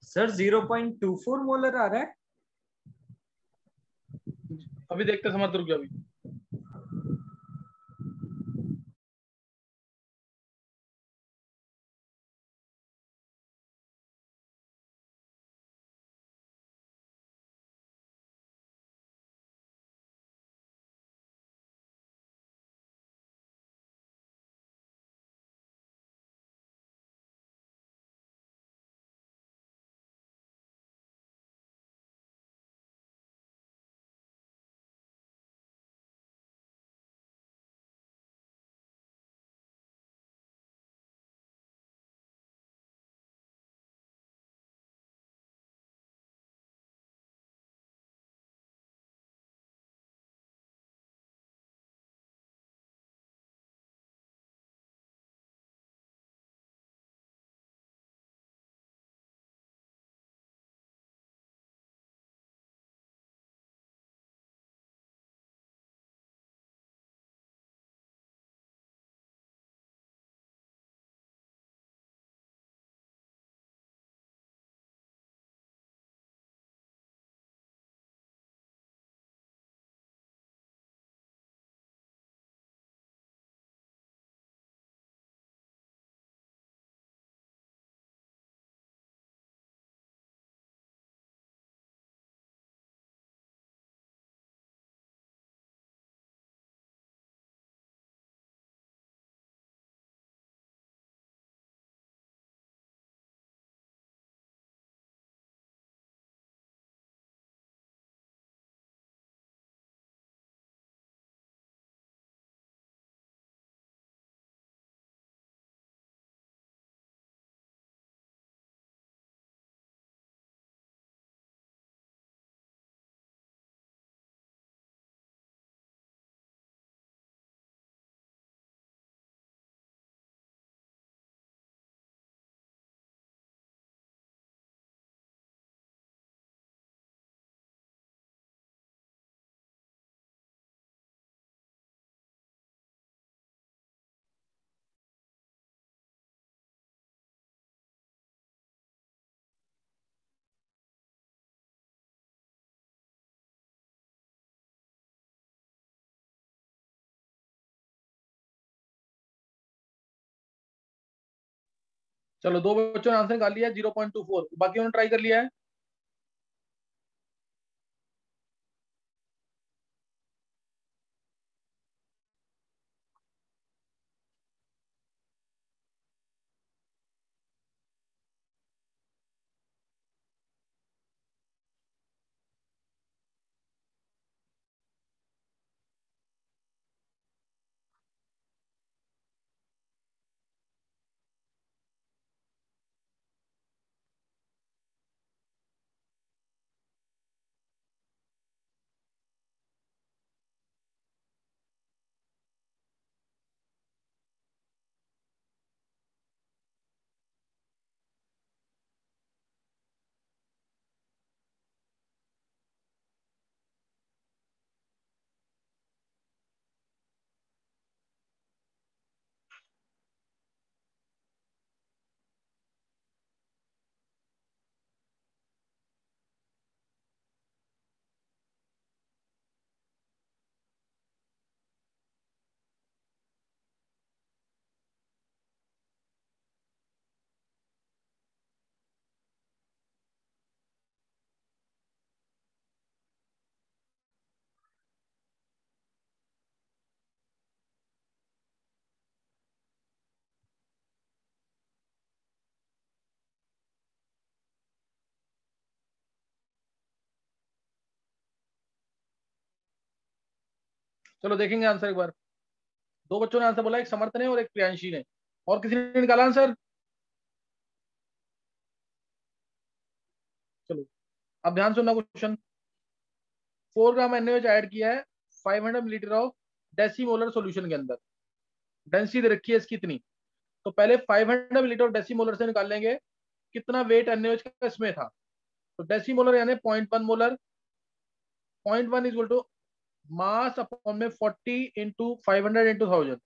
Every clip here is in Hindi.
सर 0.24 मोलर आ रहा है। अभी देखते समर्थ, रुक जाओ अभी। चलो, दो बच्चों ने आंसर निकाल लिया 0.24, बाकी उन्होंने ट्राई कर लिया है। चलो देखेंगे आंसर एक बार। दो बच्चों ने आंसर बोला, एक समर्थ ने और एक प्रियांशी ने। और किसी ने निकाला आंसर? चलो, अब ध्यान सुनना क्वेश्चन। 4 ग्राम NaOH ऐड किया है 500 मिलीलीटर ऑफ डेसीमोलर सॉल्यूशन के अंदर। डेंसिटी दे रखी है इसकी इतनी। तो पहले 500 मिलीलीटर ऑफ डेसीमोलर से निकाल लेंगे कितना वेट NaOH का इसमें था। तो डेसीमोलर यानी 0.1 molar. 0.1 is equal to mass upon में 40 इंटू 500 इंटू 1000।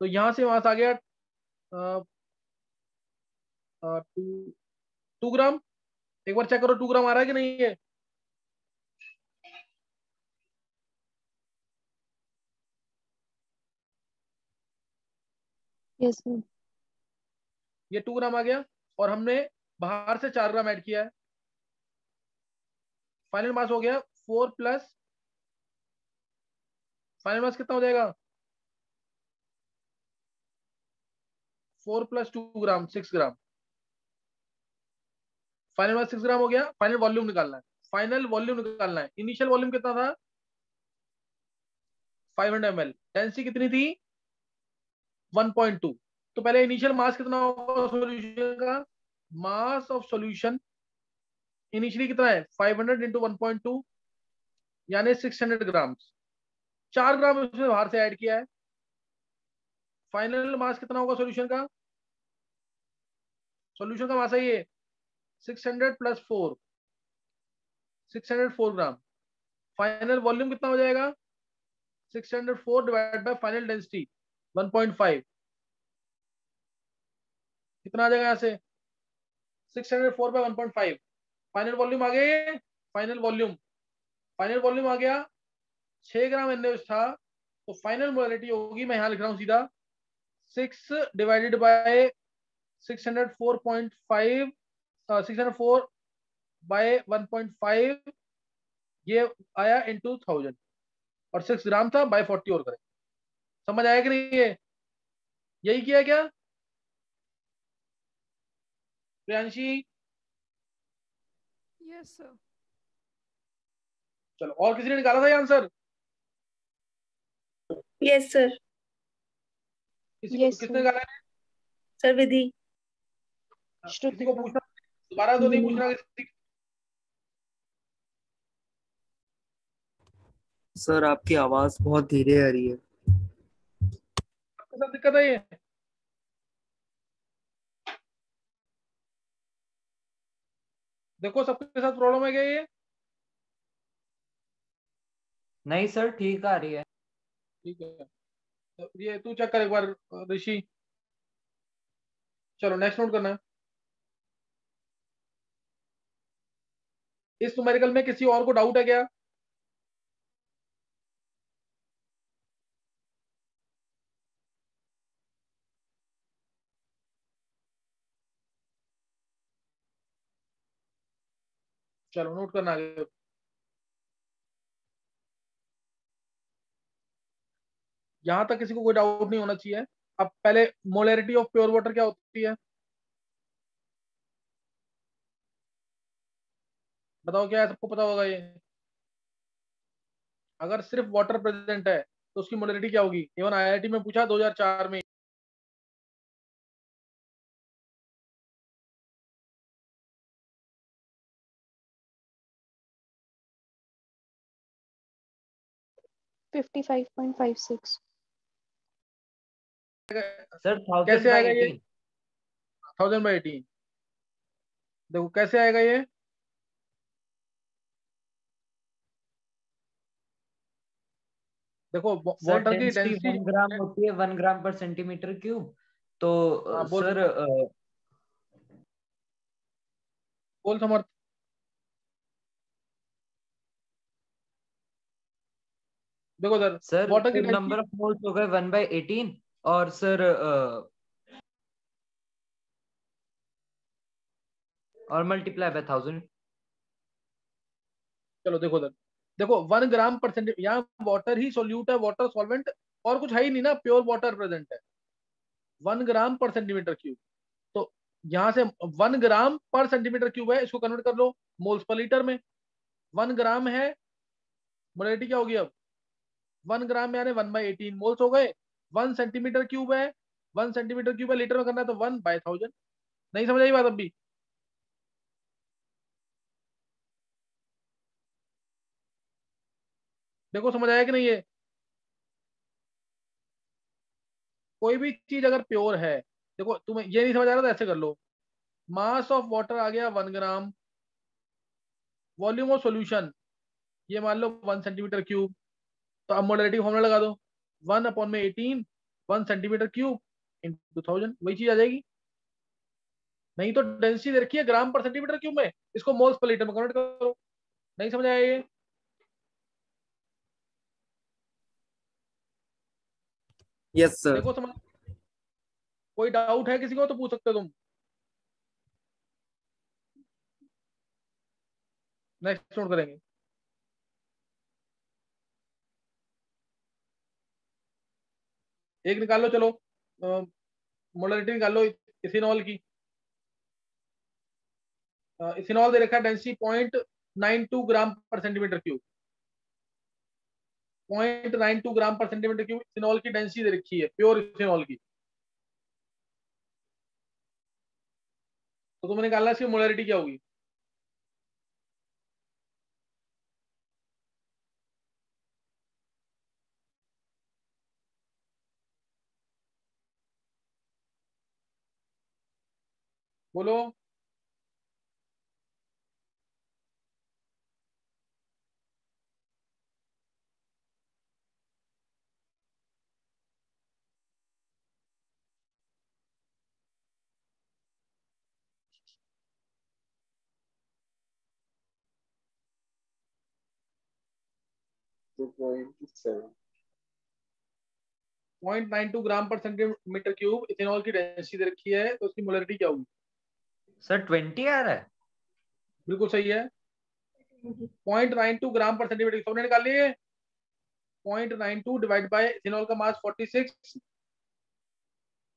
तो यहां से मास आ गया टू ग्राम। एक बार चेक करो 2 ग्राम आ रहा है कि नहीं है। Yes sir. ये 2 ग्राम आ गया और हमने बाहर से 4 ग्राम ऐड किया है। फाइनल मास हो गया 4 प्लस, फाइनल मास कितना हो जाएगा? 4 प्लस 2 ग्राम, 6 ग्राम। फाइनल मास 6 ग्राम हो गया। फाइनल वॉल्यूम निकालना है, फाइनल वॉल्यूम निकालना है। इनिशियल वॉल्यूम कितना था? 500 ml। डेंसिटी कितनी थी? 1.2। तो पहले इनिशियल मास कितना होगा सॉल्यूशन का? मास ऑफ सॉल्यूशन इनिशियली कितना है? 500 इंटू 1.2 यानी 600 ग्राम। 4 ग्राम उसने बाहर से ऐड किया है। फाइनल मास कितना होगा सॉल्यूशन का? सॉल्यूशन का मास है ये 600 प्लस 4, 604 ग्राम। फाइनल वॉल्यूम कितना हो जाएगा? 604 डिवाइड बाय फाइनल डेंसिटी 1.5। कितना आ जाएगा यहाँ से? 604 बाय 1.5। फाइनल वॉल्यूम आ गया। फाइनल वॉल्यूम, फाइनल वॉल्यूम आ गया 6 ग्राम NaOH था। तो फाइनल मोलरिटी होगी, मैं यहां लिख रहा हूं सीधा, 6 डिवाइडेड बाय 604.5, 604 बाय 1.5, ये आया इंटू 1000। और 6 ग्राम था, बाय 40 और करें। समझ आया कि नहीं? ये यही किया क्या प्रियांशी? Yes sir. चलो, और किसी ने निकाला था ये आंसर? Yes sir. किसी को, किसने निकाला है? सर विधि। किसी को पूछना दोबारा तो नहीं पूछना किसी? सर आपकी आवाज बहुत धीरे आ रही है। आपके साथ दिक्कत है ये? देखो सबके साथ प्रॉब्लम है क्या ये? नहीं सर, ठीक आ रही है। ठीक है, तो ये तू चेक कर एक बार ऋषि। चलो नेक्स्ट नोट करना है। इस न्यूमेरिकल में किसी और को डाउट है क्या? चलो नोट करना आगे। यहां तक किसी को कोई डाउट नहीं होना चाहिए। अब पहले मोलैरिटी ऑफ प्योर वाटर क्या होती है बताओ, क्या है? सबको पता होगा ये। अगर सिर्फ वाटर प्रेजेंट है तो उसकी मोलैरिटी क्या होगी? इवन IIT में पूछा 2004 में। सर कैसे 1000 बाई आएगा ये? 18। 1000/18। देखो कैसे आएगा ये। देखो सर वाटर की डेंसिटी डेंसिटी 1 ग्राम होती है 1 ग्राम पर सेंटीमीटर क्यूब। तो हाँ बोल, सर बोल समर्थ। देखो सर, सर वाटर की तो डेंसिटी, नंबर ऑफ मोल्स हो गए 1/18। और सर और मल्टीप्लाई बाय 1000। चलो देखो सर, देखो 1 ग्राम पर सेंटी, यहाँ वाटर ही सोल्यूट है, वाटर सॉल्वेंट और कुछ है ही नहीं ना, प्योर वाटर प्रेजेंट है। 1 ग्राम पर सेंटीमीटर क्यूब। तो यहाँ से 1 ग्राम पर सेंटीमीटर क्यूब है, इसको कन्वर्ट कर लो मोल्स पर लीटर में। 1 ग्राम है, मोलैरिटी क्या होगी अब? 1 ग्राम यानी 1/18 मोल्स हो गए। 1 सेंटीमीटर क्यूब है, 1 सेंटीमीटर क्यूब है, लीटर में करना है तो 1/1000। नहीं समझ आई बात अब भी? देखो समझ आया कि नहीं ये? कोई भी चीज अगर प्योर है, देखो तुम्हें ये नहीं समझ आ रहा तो ऐसे कर लो। मास ऑफ वाटर आ गया 1 ग्राम, वॉल्यूम ऑफ सॉल्यूशन ये मान लो 1 सेंटीमीटर क्यूब। तो अब मोलैरिटी फॉर्मूला लगा दो, 1/18, 1 सेंटीमीटर क्यूब इंटू 1000, वही चीज आ जाएगी। नहीं तो डेंसिटी दे रखी है ग्राम पर सेंटीमीटर क्यूब में, इसको मोल्स पर लीटर में कन्वर्ट करो। नहीं समझ आया ये? Yes sir. देखो समझ, कोई डाउट है किसी को तो पूछ सकते हो तुम। नेक्स्ट नोट करेंगे। एक निकाल लो चलो, मोलरिटी निकाल लो इथेनॉल की। इथेनॉल दे रखा है डेंसिटी 0.92 ग्राम पर सेंटीमीटर क्यूब। 0.92 ग्राम पर सेंटीमीटर क्यूब इथेनॉल की डेंसिटी दे रखी है, प्योर इथेनॉल की। तो तुम्हें निकालना है इसकी मोलरिटी क्या होगी। बोलो। तो 0.7। 0.92 ग्राम पर सेंटीमीटर क्यूब इथेनॉल की डेंसिटी दे रखी है, तो उसकी मोलरिटी क्या होगी। सर 20 आ रहा है। बिल्कुल सही है। 0.92 ग्राम पर सेंटीमीटर, सबने निकाल लिए। 0.92 डिवाइड बाय इथेनॉल का मास 46,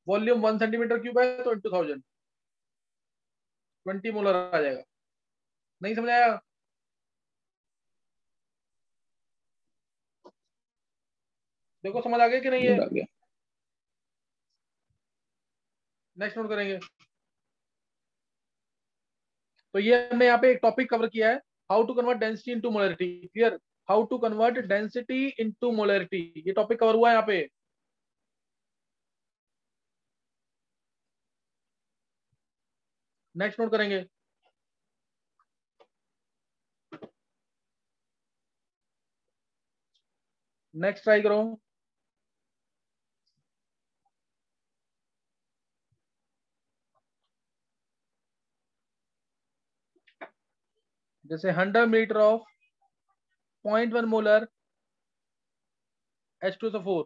वॉल्यूम 1 सेंटीमीटर क्यूब है तो इंटू 1000, 20 मोलर आ जाएगा। नहीं समझ आया? देखो समझ आ गया कि नहीं है? आ गया। नेक्स्ट नोट करेंगे। तो ये हमने यहाँ पे एक टॉपिक कवर किया है, how to convert density into molarity. Clear? How to convert density into molarity, ये टॉपिक कवर हुआ है यहाँ पे। नेक्स्ट नोट करेंगे। नेक्स्ट ट्राई करो। जैसे 100 metre of 0.1 molar H2SO4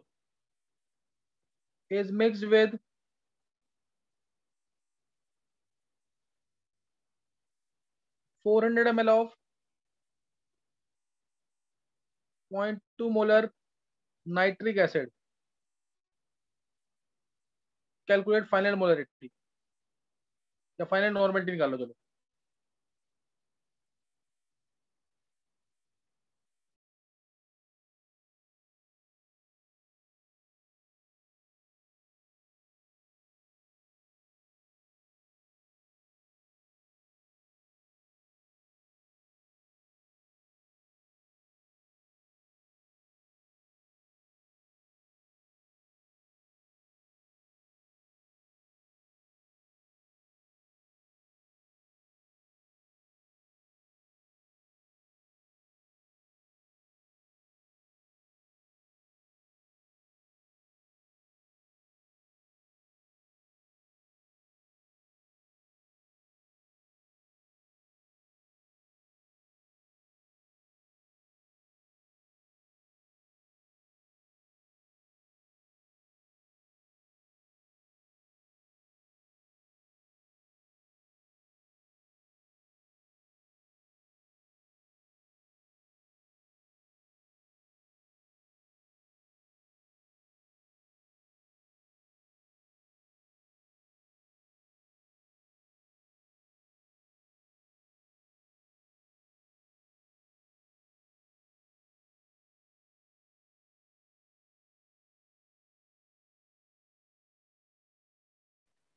is mixed with 400 ml of 0.2 molar nitric acid. Calculate final molarity या फाइनल नॉर्मलिटी निकालो चलो।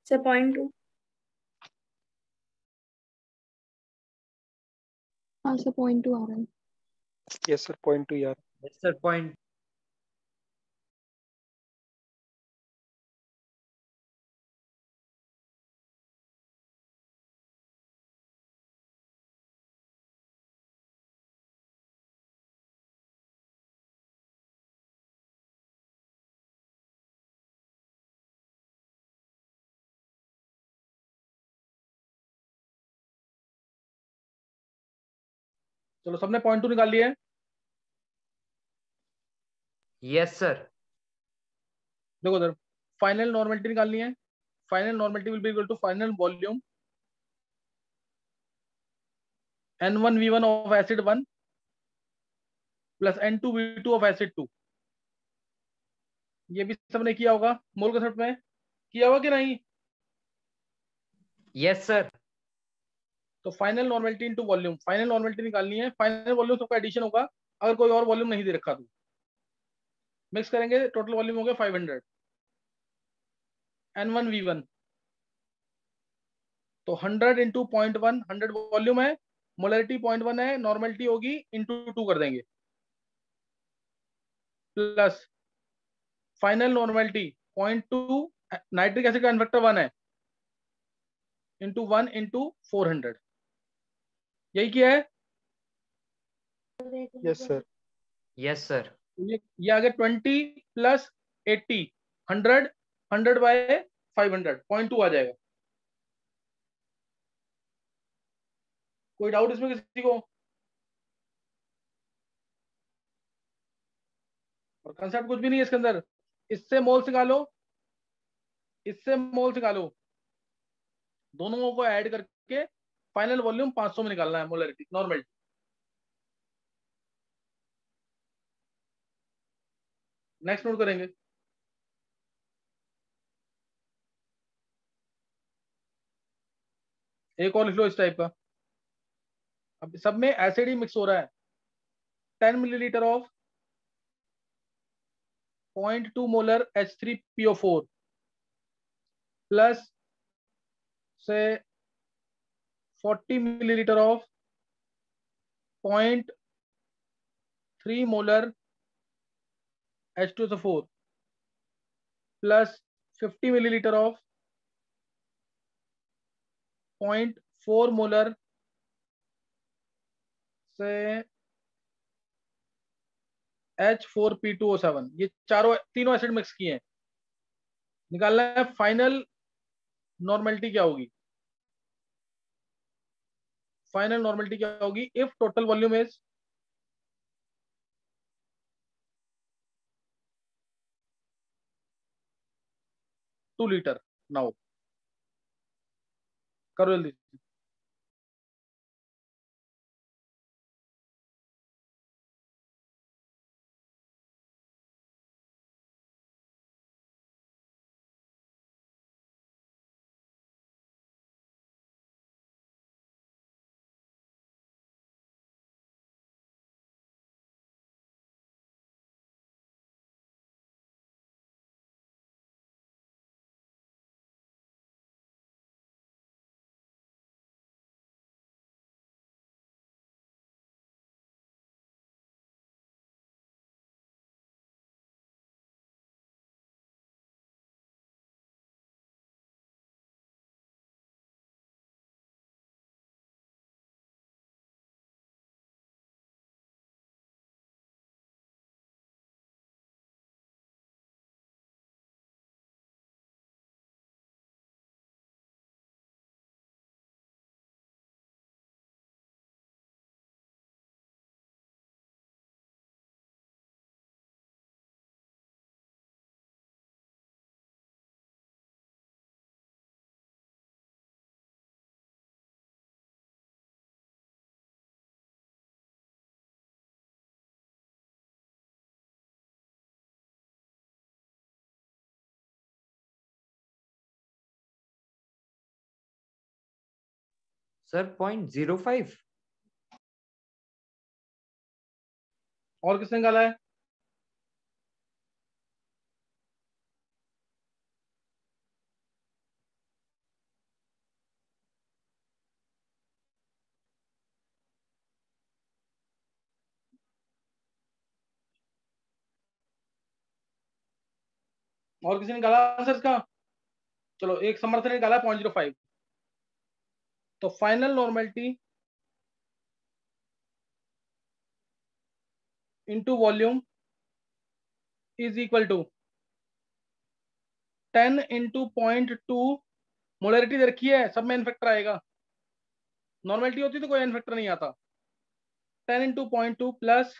सर 0.2। हाँ सर 0.2 आ रहा है। यस सर 0.2 यार। सर पॉइंट चलो सबने पॉइंट 2 निकाल लिया है? Yes sir. देखो उधर फाइनल नॉर्मेलिटी निकालनी है। Final normality will be equal to final volume N1V1 of acid 1 plus N2V2 of acid 2। ये भी सबने किया होगा मोल कंसेप्ट में, किया होगा कि नहीं? Yes sir. तो final normality into volume, final normality निकालनी है। फाइनल वॉल्यूम सबका एडिशन होगा अगर कोई और वॉल्यूम नहीं दे रखा तो। मिक्स करेंगे, टोटल वॉल्यूम हो गया 500 N1V1। तो 100 इंटू 0.1, 100 वॉल्यूम है, मोलरिटी 0.1 है, नॉर्मेलिटी होगी इंटू 2 कर देंगे, plus final normality 0.2, nitric acid का इन्फेक्टर 1 है, इंटू 1 इंटू 400। यही किया है? Yes sir. Yes sir. ये आ गया 20 प्लस 80, 100, 100 बाय 500, 0.2 आ जाएगा। कोई डाउट इसमें किसी को? और कंसेप्ट कुछ भी नहीं है इसके अंदर। इससे मोल्स निकालो, इससे मोल्स निकालो, दोनों को ऐड करके फाइनल वॉल्यूम 500 में निकालना है, मोलरिटी नॉर्मल। नेक्स्ट नोट करेंगे। एक और लिख लो इस टाइप का। अब सब में एसिड ही मिक्स हो रहा है। 10 millilitre of 0.2 molar H3PO4 plus से 40 millilitre of 0.3 molar H2SO4 plus 50 millilitre of 0.4 molar से H4P2O7। ये तीनों एसिड मिक्स किए हैं। निकालना है फाइनल नॉर्मेलिटी क्या होगी। फाइनल नॉर्मेलिटी क्या होगी if total volume is 2 litre. Now करो जल्दी। सर 0.05। और किसने निकाला है? और किसी ने निकाला आंसर इसका? चलो एक समर्थ ने निकाला 0.05। तो final normality into volume is equal to 10 into 0.2। Molarity दे रखी है, सब में इन्फेक्टर आएगा। नॉर्मेलिटी होती तो कोई इन्फेक्टर नहीं आता। 10 इंटू 0.2 प्लस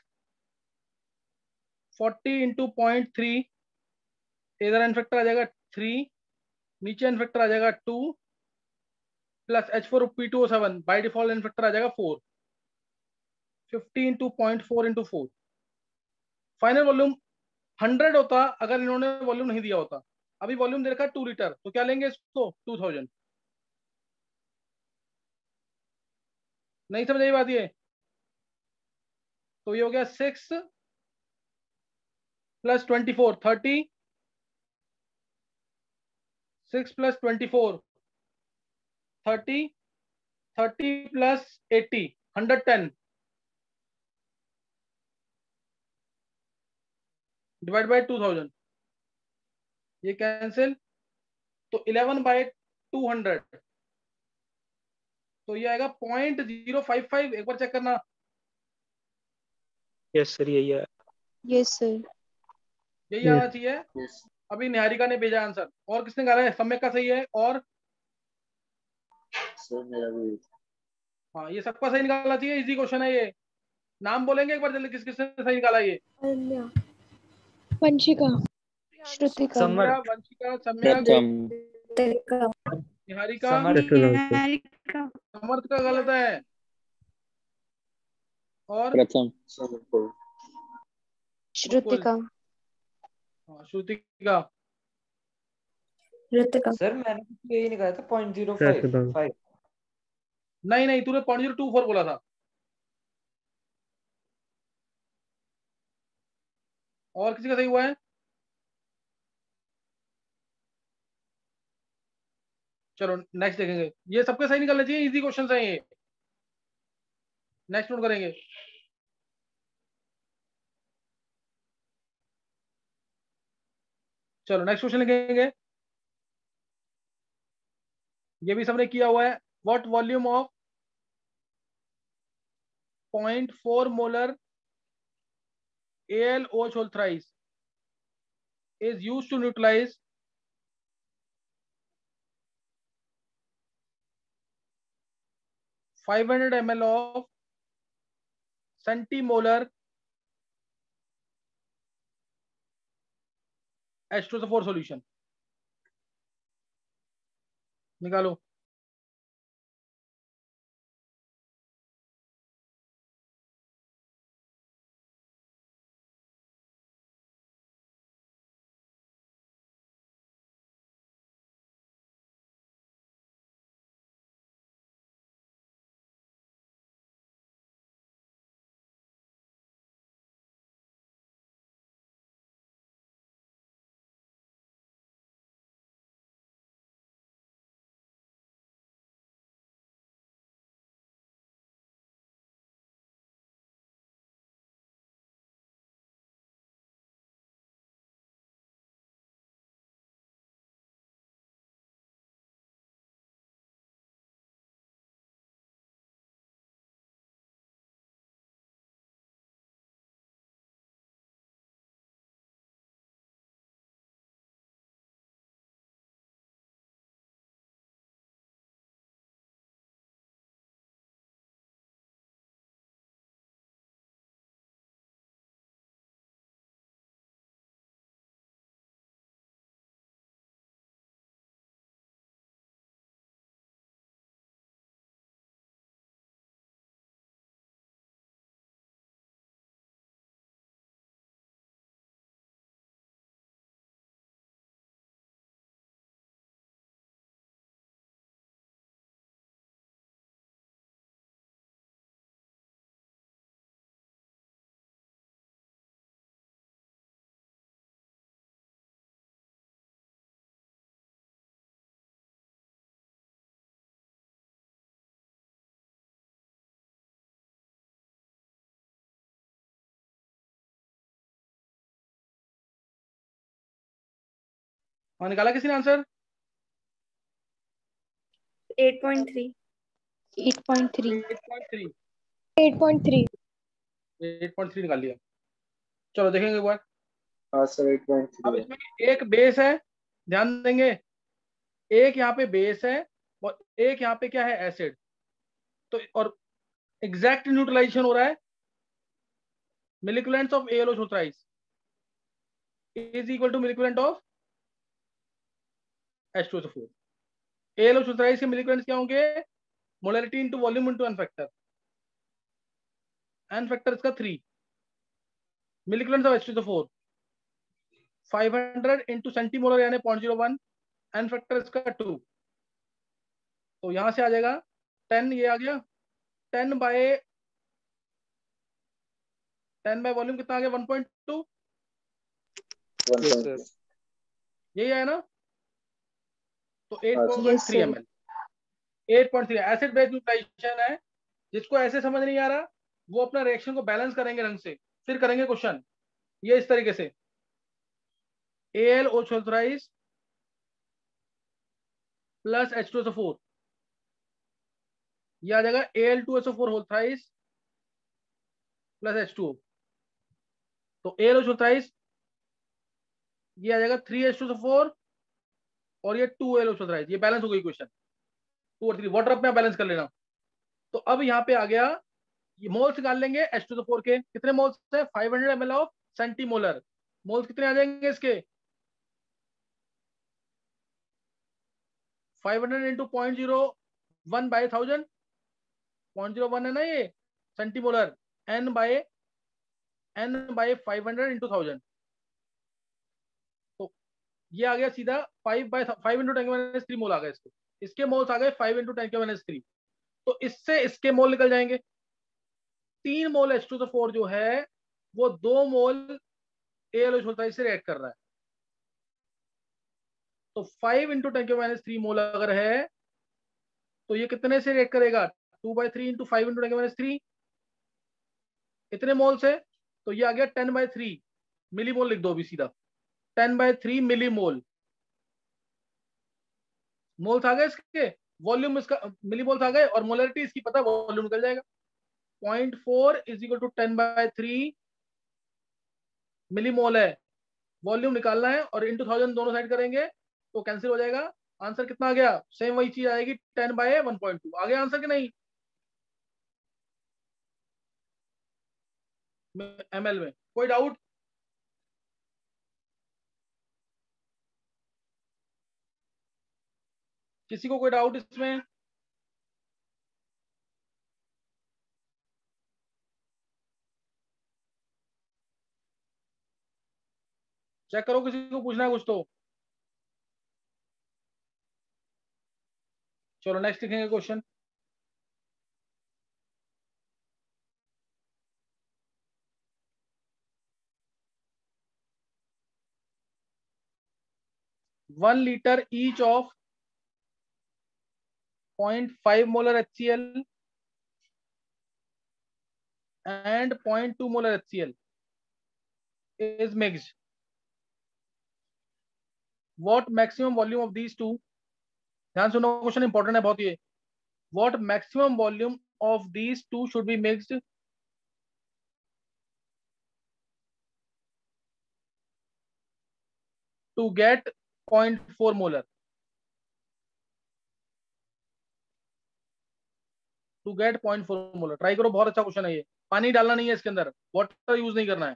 40 इंटू 0.3, इधर एन फैक्टर आ जाएगा 3, नीचे एन फैक्टर आ जाएगा 2 plus H4P2O7, by default n factor आ जाएगा 4, 50 इंटू 0.4 इंटू 4। फाइनल वॉल्यूम 100 होता अगर इन्होंने वॉल्यूम नहीं दिया होता। अभी वॉल्यूम दे रखा है 2 लीटर, तो क्या लेंगे इसको 2000। नहीं समझ आई बात ये? तो ये हो गया 6 plus 24 30, 6 plus 24 30, 30 plus 80 110 divide by 2000, ये कैंसिल, तो 11/200, तो ये आएगा 0.055। एक बार चेक करना। यस सर यही है। Yes, sir. यही आना चाहिए। Yes. अभी निहारिका ने भेजा आंसर, और किसने कहा है सम्यक का सही है, और सर मेरा भी हाँ ये सबका सही निकालना चाहिए। इजी क्वेश्चन है ये। नाम बोलेंगे एक बार जल्दी, किस किसने सही निकाला ये? Ananya, Vanshika. Shrutika. Summer, Ananya, Vanshika, सम्यक, प्रथम रितिका, निहारिका, समर, निहारिका, समर्थ का गलत है, और प्रथम सर Shrutika. हाँ, श्रुतिका। रितिका, सर मैंने तो यही निकाला था 0.055। नहीं नहीं, तूने 0.024 बोला था। और किसी का सही हुआ है? चलो नेक्स्ट देखेंगे। ये सबके सही निकलना चाहिए, इजी क्वेश्चन है ये। नेक्स्ट नोट करेंगे। चलो नेक्स्ट क्वेश्चन लिखेंगे। ये भी सबने किया हुआ है। What volume of 0.4 molar AlOH whole thrice is used to neutralize 500 ml of centimolar H2SO4 solution। निकालो। हाँ निकाला किसी ने आंसर? 8.3, 8.3. 8.3। 8.3. 8.3 निकाल लिया। चलो देखेंगे एक बार। हाँ सर अब 8.3 इसमें एक बेस है, ध्यान देंगे। एक यहाँ पे बेस है और एक यहाँ पे क्या है, एसिड। तो और एग्जैक्ट न्यूट्रलाइजेशन हो रहा है milliequivalents of AlO thrice is equal to milliequivalent of H2SO4। AlO thrice के मिलिकुलेंट्स क्या होंगे? Molarity into volume into n factor. N factor इसका 3, मिलिकुलेंट्स ऑफ H2SO4 500 इंटू सेंटीमोलर यानी 0.01, एन फैक्टर इसका 2। तो यहां से आ जाएगा 10, ये आ गया 10 बाय वॉल्यूम कितना आ गया? 1.2। Yes, sir. यही है ना? तो Yes, 8.3 sir. ml। 8.3 acid base neutralisation है। जिसको ऐसे समझ नहीं आ रहा वो अपना रिएक्शन को बैलेंस करेंगे रंग से, फिर करेंगे क्वेश्चन। ये इस तरीके से AlO थ्राइस प्लस H2SO4, ये आ जाएगा Al2SO4 whole thrice plus H2O। तो AlO थ्राइस ये आ जाएगा 3H2SO4 और ये 2AlO थ्राइस, ये बैलेंस हो गई क्वेश्चन। 2 और 3 वाटर अपने बैलेंस कर लेना। तो अब यहाँ पे आ गया, ये मोल्स निकाल लेंगे H2SO4 के। कितने मोल्स है? 500 ml ऑफ सेंटीमोलर। मोल्स कितने आ जाएंगे इसके? 500 इंटू 0.01 बाय 1000, 0.01 है ना ये सेंटीमोलर, n बाय 500 इंटू 1000। तो ये आ गया सीधा 5 इंटू 10⁻³ मोल आ गया इसको। इसके मोल्स आ गए 5 इंटू 10⁻³। तो इससे इसके मोल निकल जाएंगे। 3 मोल H2SO4 जो है वो 2 मोल AlO से रिएक्ट कर रहा है। तो 5 इंटू 10⁻³ मोल अगर है तो ये कितने से रिएक्ट करेगा? 2/3 इंटू 5 इंटू 10⁻³। इतने मोल से तो ये आ गया 10/3 मिलीमोल। लिख दो अभी सीधा 10/3 मिलीमोल। मोल्स आ गए इसके, वॉल्यूम इसका मिलीमोल्स आ गए, और मोलरिटी इसकी पता, वॉल्यूम निकल जाएगा। 0.4 इज इक्वल टू 10/3 मिलीमोल है, वॉल्यूम निकालना है, और इंटू 1000 दोनों साइड करेंगे तो कैंसिल हो जाएगा। आंसर कितना आ गया? सेम वही चीज आएगी 10/1.2। आ गया आंसर कि नहीं? ml में कोई डाउट? किसी को कोई डाउट इसमें? चेक करो, किसी को पूछना है कुछ तो। चलो नेक्स्ट लिखेंगे question. One litre each of 0.5 molar HCl and 0.2 molar HCl is mixed. What maximum volume of these two? ध्यान सुनो, क्वेश्चन इंपॉर्टेंट है बहुत ये। What maximum volume of these two should be mixed to get 0.4 molar? To get 0.4 molar. Try करो, बहुत अच्छा क्वेश्चन है ये। पानी डालना नहीं है इसके अंदर, वाटर यूज नहीं करना है।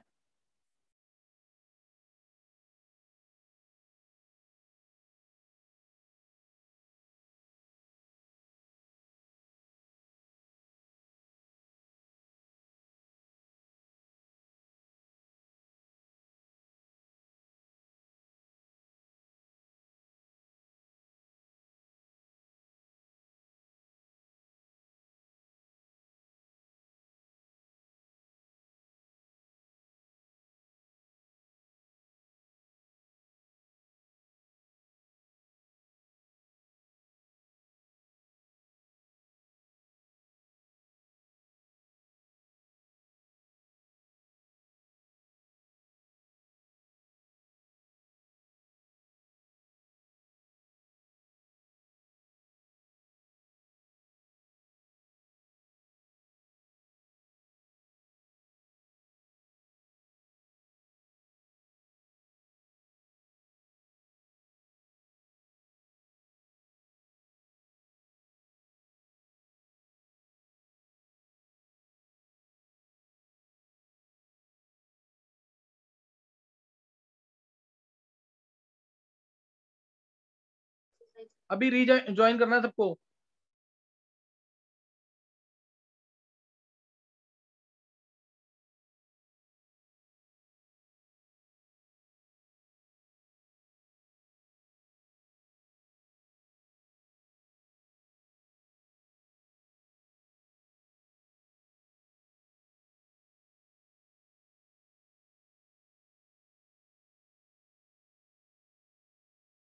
अभी ज्वाइन करना है सबको।